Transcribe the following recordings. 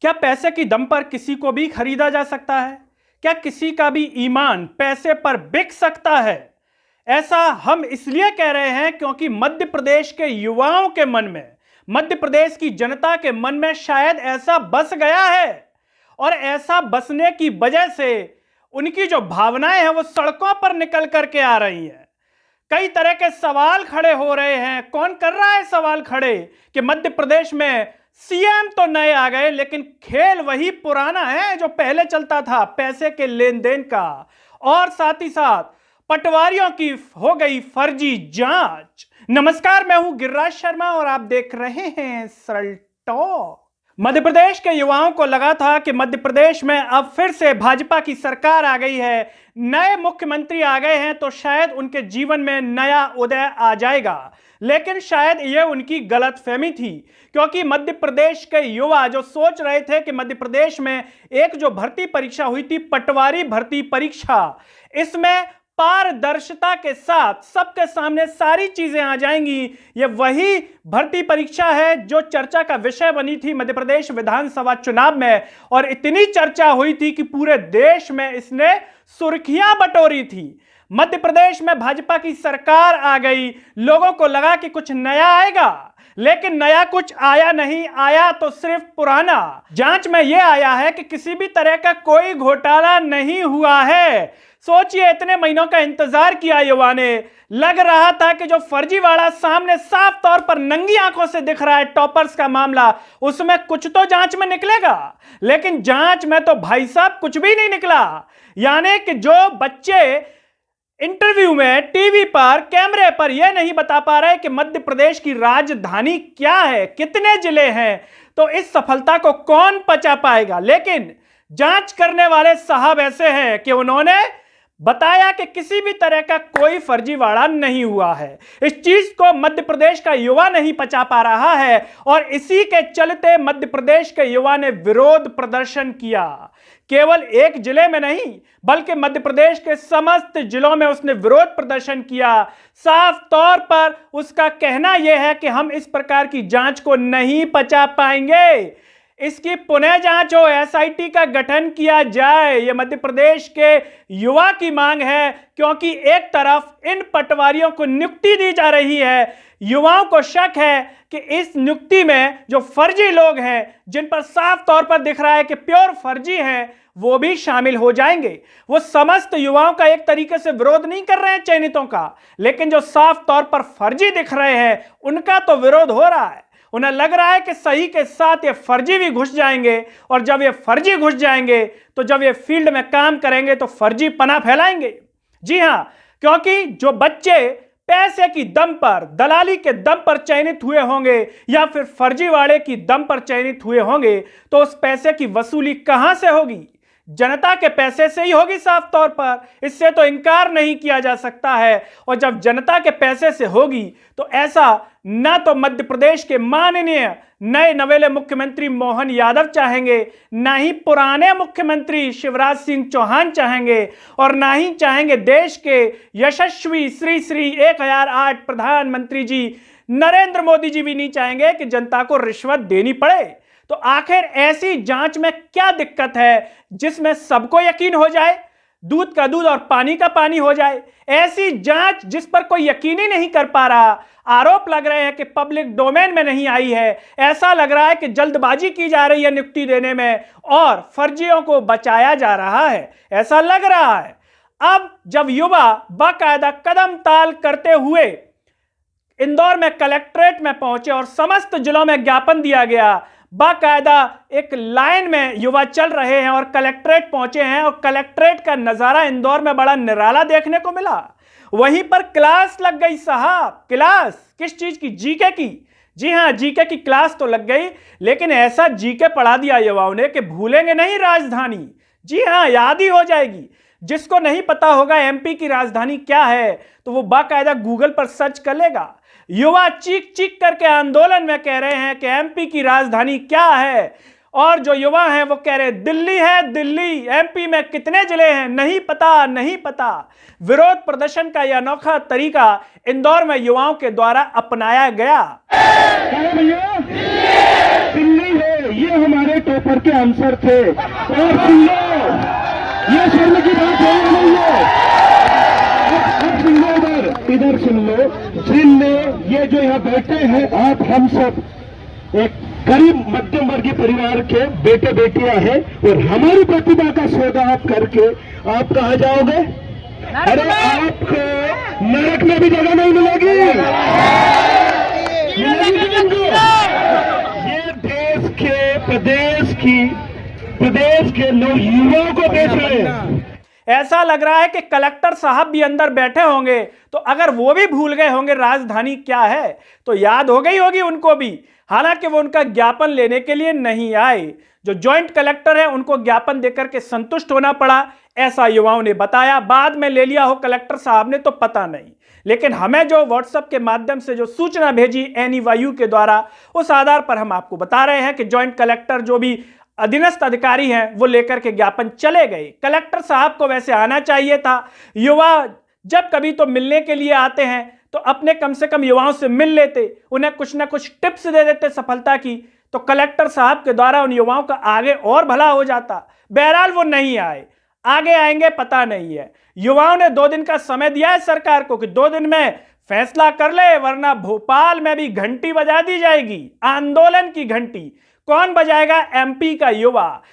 क्या पैसे की दम पर किसी को भी खरीदा जा सकता है? क्या किसी का भी ईमान पैसे पर बिक सकता है? ऐसा हम इसलिए कह रहे हैं क्योंकि मध्य प्रदेश के युवाओं के मन में, मध्य प्रदेश की जनता के मन में शायद ऐसा बस गया है और ऐसा बसने की वजह से उनकी जो भावनाएं हैं वो सड़कों पर निकल करके आ रही हैं। कई तरह के सवाल खड़े हो रहे हैं। कौन कर रहा है सवाल खड़े कि मध्य प्रदेश में सीएम तो नए आ गए लेकिन खेल वही पुराना है जो पहले चलता था, पैसे के लेन देन का। और साथ ही साथ पटवारियों की हो गई फर्जी जांच। नमस्कार, मैं हूं गिरिराज शर्मा और आप देख रहे हैं सरल टॉक। मध्य प्रदेश के युवाओं को लगा था कि मध्य प्रदेश में अब फिर से भाजपा की सरकार आ गई है, नए मुख्यमंत्री आ गए हैं तो शायद उनके जीवन में नया उदय आ जाएगा। लेकिन शायद यह उनकी गलतफहमी थी, क्योंकि मध्य प्रदेश के युवा जो सोच रहे थे कि मध्य प्रदेश में एक जो भर्ती परीक्षा हुई थी, पटवारी भर्ती परीक्षा, इसमें पारदर्शिता के साथ सबके सामने सारी चीजें आ जाएंगी। ये वही भर्ती परीक्षा है जो चर्चा का विषय बनी थी मध्य प्रदेश विधानसभा चुनाव में, और इतनी चर्चा हुई थी कि पूरे देश में इसने सुर्खियां बटोरी थी। मध्य प्रदेश में भाजपा की सरकार आ गई, लोगों को लगा कि कुछ नया आएगा, लेकिन नया कुछ आया नहीं, आया तो सिर्फ पुराना। जांच में यह आया है कि किसी भी तरह का कोई घोटाला नहीं हुआ है। सोचिए, इतने महीनों का इंतजार किया युवा ने, लग रहा था कि जो फर्जीवाड़ा सामने साफ तौर पर नंगी आंखों से दिख रहा है, टॉपर्स का मामला, उसमें कुछ तो जांच में निकलेगा। लेकिन जांच में तो भाई साहब कुछ भी नहीं निकला। यानी कि जो बच्चे इंटरव्यू में, टीवी पर, कैमरे पर यह नहीं बता पा रहे कि मध्य प्रदेश की राजधानी क्या है, कितने जिले हैं, तो इस सफलता को कौन पचा पाएगा। लेकिन जांच करने वाले साहब ऐसे हैं कि उन्होंने बताया कि किसी भी तरह का कोई फर्जीवाड़ा नहीं हुआ है। इस चीज को मध्य प्रदेश का युवा नहीं पचा पा रहा है और इसी के चलते मध्य प्रदेश के युवा ने विरोध प्रदर्शन किया। केवल एक जिले में नहीं बल्कि मध्य प्रदेश के समस्त जिलों में उसने विरोध प्रदर्शन किया। साफ तौर पर उसका कहना यह है कि हम इस प्रकार की जांच को नहीं पचा पाएंगे, इसकी पुनः जांच हो, एसआईटी का गठन किया जाए। यह मध्य प्रदेश के युवा की मांग है, क्योंकि एक तरफ इन पटवारियों को नियुक्ति दी जा रही है, युवाओं को शक है कि इस नियुक्ति में जो फर्जी लोग हैं, जिन पर साफ तौर पर दिख रहा है कि प्योर फर्जी हैं, वो भी शामिल हो जाएंगे। वो समस्त युवाओं का एक तरीके से विरोध नहीं कर रहे हैं चयनितों का, लेकिन जो साफ तौर पर फर्जी दिख रहे हैं उनका तो विरोध हो रहा है। उन्हें लग रहा है कि सही के साथ ये फर्जी भी घुस जाएंगे, और जब ये फर्जी घुस जाएंगे तो जब ये फील्ड में काम करेंगे तो फर्जी पना फैलाएंगे। जी हां, क्योंकि जो बच्चे पैसे की दम पर, दलाली के दम पर चयनित हुए होंगे या फिर फर्जीवाड़े की दम पर चयनित हुए होंगे, तो उस पैसे की वसूली कहां से होगी? जनता के पैसे से ही होगी साफ तौर पर, इससे तो इनकार नहीं किया जा सकता है। और जब जनता के पैसे से होगी तो ऐसा ना तो मध्य प्रदेश के माननीय नए नवेले मुख्यमंत्री मोहन यादव चाहेंगे, ना ही पुराने मुख्यमंत्री शिवराज सिंह चौहान चाहेंगे, और ना ही चाहेंगे देश के यशस्वी श्री श्री 1008 प्रधानमंत्री जी नरेंद्र मोदी जी भी नहीं चाहेंगे कि जनता को रिश्वत देनी पड़े। तो आखिर ऐसी जांच में क्या दिक्कत है जिसमें सबको यकीन हो जाए, दूध का दूध और पानी का पानी हो जाए? ऐसी जांच जिस पर कोई यकीन ही नहीं कर पा रहा, आरोप लग रहे हैं कि पब्लिक डोमेन में नहीं आई है, ऐसा लग रहा है कि जल्दबाजी की जा रही है नियुक्ति देने में और फर्जियों को बचाया जा रहा है, ऐसा लग रहा है। अब जब युवा बाकायदा कदम ताल करते हुए इंदौर में कलेक्ट्रेट में पहुंचे और समस्त जिलों में ज्ञापन दिया गया, बाकायदा एक लाइन में युवा चल रहे हैं और कलेक्ट्रेट पहुंचे हैं, और कलेक्ट्रेट का नजारा इंदौर में बड़ा निराला देखने को मिला। वहीं पर क्लास लग गई साहब। क्लास किस चीज की? जीके की। जी हां, जीके की क्लास तो लग गई, लेकिन ऐसा जीके पढ़ा दिया युवाओं ने कि भूलेंगे नहीं राजधानी। जी हां, याद ही हो जाएगी। जिसको नहीं पता होगा एमपी की राजधानी क्या है तो वो बाकायदा गूगल पर सर्च कर लेगा। युवा चीख चीख करके आंदोलन में कह रहे हैं कि एमपी की राजधानी क्या है, और जो युवा हैं वो कह रहे दिल्ली है, दिल्ली। एमपी में कितने जिले हैं नहीं पता, नहीं पता। विरोध प्रदर्शन का यह अनोखा तरीका इंदौर में युवाओं के द्वारा अपनाया गया। दिल्ली है, ये हमारे टॉपर के आंसर थे। और सुन लो, ये शर्म की बात है नहीं है। अब सुन लो, इधर सुन लो, जिनने ये जो यहाँ बैठे हैं, आप हम सब एक गरीब मध्यम वर्गीय परिवार के बेटे बेटियां हैं, और हमारी प्रतिभा का सौदा आप करके आप कहाँ जाओगे? अरे आपको नरक में भी जगह नहीं मिलेगी। ये देश के प्रदेश के लोग युवाओं को बेच रहे हैं। ऐसा लग रहा है कि कलेक्टर साहब भी अंदर बैठे होंगे, तो अगर वो भी भूल गए होंगे राजधानी क्या है, तो याद हो गई होगी उनको भी। हालांकि वो उनका ज्ञापन लेने के लिए नहीं आए। जो जॉइंट कलेक्टर है उनको ज्ञापन देकर के संतुष्ट होना पड़ा, ऐसा युवाओं ने बताया। बाद में ले लिया हो कलेक्टर साहब ने तो पता नहीं, लेकिन हमें जो व्हाट्सएप के माध्यम से जो सूचना भेजी NEYU के द्वारा, उस आधार पर हम आपको बता रहे हैं कि जॉइंट कलेक्टर जो भी अधीनस्थ अधिकारी हैं वो लेकर के ज्ञापन चले गए। कलेक्टर साहब को वैसे आना चाहिए था। युवा जब कभी तो मिलने के लिए आते हैं तो अपने कम से कम युवाओं से मिल लेते, उन्हें कुछ ना कुछ टिप्स दे देते सफलता की, तो कलेक्टर साहब के द्वारा उन युवाओं का आगे और भला हो जाता। बहरहाल वो नहीं आए, आगे आएंगे पता नहीं है। युवाओं ने 2 दिन का समय दिया है सरकार को कि 2 दिन में फैसला कर ले, वरना भोपाल में भी घंटी बजा दी जाएगी, आंदोलन की घंटी। कौन बजाएगा? MP का युवा।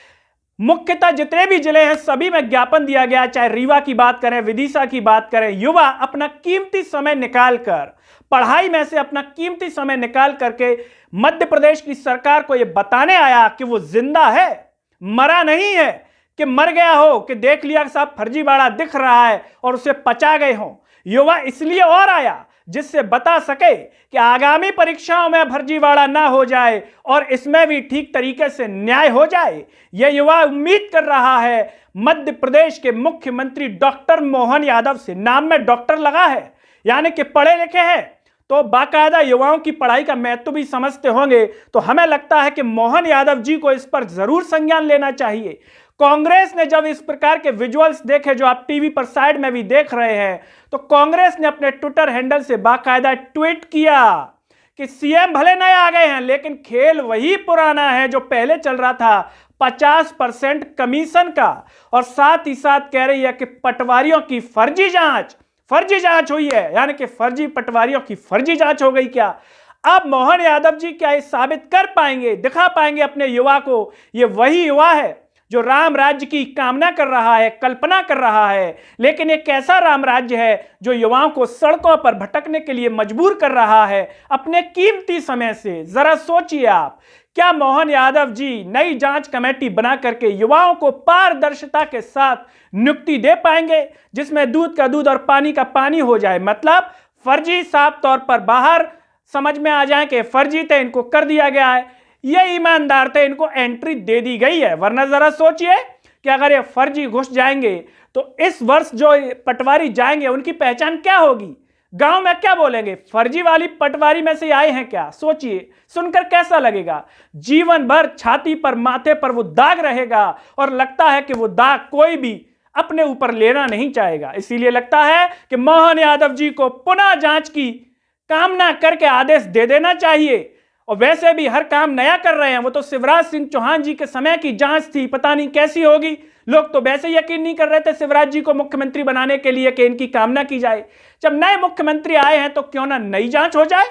मुख्यतः जितने भी जिले हैं सभी में ज्ञापन दिया गया, चाहे रीवा की बात करें, विदिशा की बात करें। युवा अपना कीमती समय निकालकर, पढ़ाई में से अपना कीमती समय निकाल करके मध्य प्रदेश की सरकार को यह बताने आया कि वो जिंदा है, मरा नहीं है, कि मर गया हो कि देख लिया साहब फर्जीवाड़ा दिख रहा है और उसे पचा गए हो। युवा इसलिए और आया जिससे बता सके कि आगामी परीक्षाओं में फर्जीवाड़ा ना हो जाए और इसमें भी ठीक तरीके से न्याय हो जाए। यह युवा उम्मीद कर रहा है मध्य प्रदेश के मुख्यमंत्री डॉक्टर मोहन यादव से। नाम में डॉक्टर लगा है, यानी कि पढ़े लिखे हैं, तो बाकायदा युवाओं की पढ़ाई का महत्व भी समझते होंगे। तो हमें लगता है कि मोहन यादव जी को इस पर जरूर संज्ञान लेना चाहिए। कांग्रेस ने जब इस प्रकार के विजुअल्स देखे जो आप टीवी पर साइड में भी देख रहे हैं, तो कांग्रेस ने अपने ट्विटर हैंडल से बाकायदा ट्वीट किया कि सीएम भले नए आ गए हैं लेकिन खेल वही पुराना है जो पहले चल रहा था, 50% कमीशन का। और साथ ही साथ कह रही है कि पटवारियों की फर्जी जांच हुई है, यानी कि फर्जी पटवारियों की फर्जी जांच हो गई। क्या अब मोहन यादव जी क्या ये साबित कर पाएंगे, दिखा पाएंगे अपने युवा को ये वही युवा है जो राम राज्य की कामना कर रहा है, कल्पना कर रहा है, लेकिन एक ऐसा राम राज्य है जो युवाओं को सड़कों पर भटकने के लिए मजबूर कर रहा है अपने कीमती समय से। जरा सोचिए आप, क्या मोहन यादव जी नई जांच कमेटी बना करके युवाओं को पारदर्शिता के साथ नियुक्ति दे पाएंगे जिसमें दूध का दूध और पानी का पानी हो जाए? मतलब फर्जी साफ तौर पर बाहर समझ में आ जाए कि फर्जी थे, इनको कर दिया गया है, ये ईमानदार थे, इनको एंट्री दे दी गई है। वरना जरा सोचिए कि अगर ये फर्जी घुस जाएंगे तो इस वर्ष जो पटवारी जाएंगे उनकी पहचान क्या होगी? गांव में क्या बोलेंगे, फर्जी वाली पटवारी में से आए हैं क्या? सोचिए, सुनकर कैसा लगेगा? जीवन भर छाती पर, माथे पर वो दाग रहेगा और लगता है कि वो दाग कोई भी अपने ऊपर लेना नहीं चाहेगा। इसीलिए लगता है कि मोहन यादव जी को पुनः जांच की कामना करके आदेश दे देना चाहिए। और वैसे भी हर काम नया कर रहे हैं, वो तो शिवराज सिंह चौहान जी के समय की जांच थी, पता नहीं कैसी होगी। लोग तो वैसे यकीन नहीं कर रहे थे शिवराज जी को मुख्यमंत्री बनाने के लिए कि इनकी कामना की जाए। जब नए मुख्यमंत्री आए हैं तो क्यों ना नई जांच हो जाए?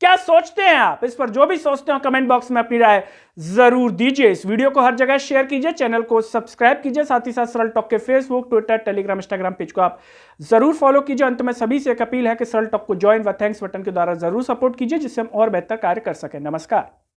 क्या सोचते हैं आप? इस पर जो भी सोचते हो कमेंट बॉक्स में अपनी राय जरूर दीजिए। इस वीडियो को हर जगह शेयर कीजिए, चैनल को सब्सक्राइब कीजिए, साथ ही साथ सरल टॉक के Facebook, Twitter, Telegram, Instagram page को आप जरूर फॉलो कीजिए। अंत में सभी से एक अपील है कि सरल टॉक को ज्वाइन व थैंक्स बटन के द्वारा जरूर सपोर्ट कीजिए जिससे हम और बेहतर कार्य कर सकें। नमस्कार।